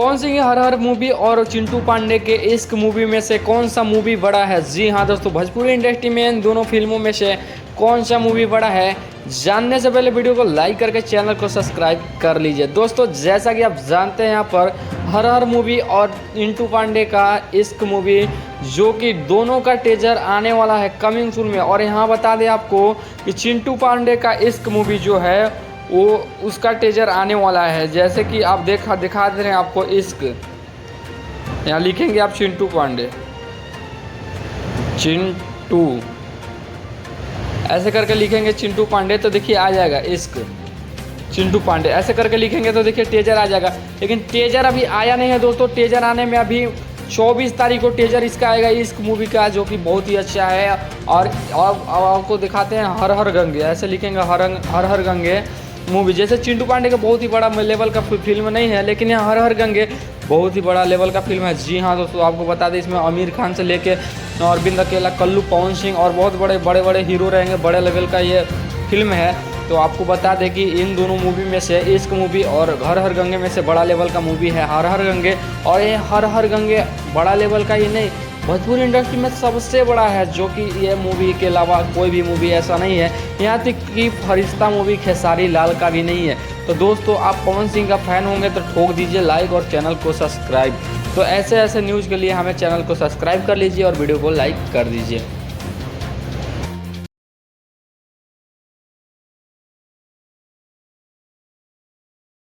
पवन सिंह हर हर movie और चिंटू पांडे के इश्क मूवी में से कौन सा मूवी बड़ा है? जी हाँ दोस्तों, भोजपुरी इंडस्ट्री में इन दोनों फिल्मों में से कौन सा मूवी बड़ा है, जानने से पहले वीडियो को लाइक करके चैनल को सब्सक्राइब कर लीजिए। दोस्तों जैसा कि आप जानते हैं, यहाँ पर हर हर मूवी और चिंटू पांडे का इश्क मूवी जो कि दोनों का टीजर आने वाला है कमिंग सून में। और यहाँ बता दें आपको कि चिंटू पांडे का इश्क मूवी जो है वो उसका टीजर आने वाला है। जैसे कि आप दिखा दे रहे हैं आपको इश्क, यहाँ लिखेंगे आप चिंटू पांडे, चिंटू ऐसे करके लिखेंगे चिंटू पांडे तो देखिए आ जाएगा इश्क चिंटू पांडे, ऐसे करके लिखेंगे तो देखिए टीजर आ जाएगा। लेकिन टीजर अभी आया नहीं है दोस्तों, टीजर आने में अभी 24 तारीख को टीजर इसका आएगा इश्क मूवी का, जो कि बहुत ही अच्छा है। और आपको दिखाते हैं हर हर गंगे, ऐसे लिखेंगे हर हर गंगे मूवी। जैसे चिंटू पांडे का बहुत ही बड़ा लेवल का फिल्म नहीं है, लेकिन यहाँ हर हर गंगे बहुत ही बड़ा लेवल का फिल्म है। जी हाँ दोस्तों, आपको बता दें इसमें आमिर खान से लेके अरविंद अकेला, कल्लू, पवन सिंह और बहुत बड़े बड़े हीरो रहेंगे। बड़े लेवल का ये फिल्म है। तो आपको बता दें कि इन दोनों मूवी में से इश्क मूवी और हर हर गंगे में से बड़ा लेवल का मूवी है हर हर गंगे। और ये हर हर गंगे बड़ा लेवल का ही नहीं, भोजपुरी इंडस्ट्री में सबसे बड़ा है, जो कि ये मूवी के अलावा कोई भी मूवी ऐसा नहीं है। यहाँ तक कि फरिश्ता मूवी खेसारी लाल का भी नहीं है। तो दोस्तों आप पवन सिंह का फैन होंगे तो ठोक दीजिए लाइक और चैनल को सब्सक्राइब। तो ऐसे न्यूज़ के लिए हमें चैनल को सब्सक्राइब कर लीजिए और वीडियो को लाइक कर दीजिए।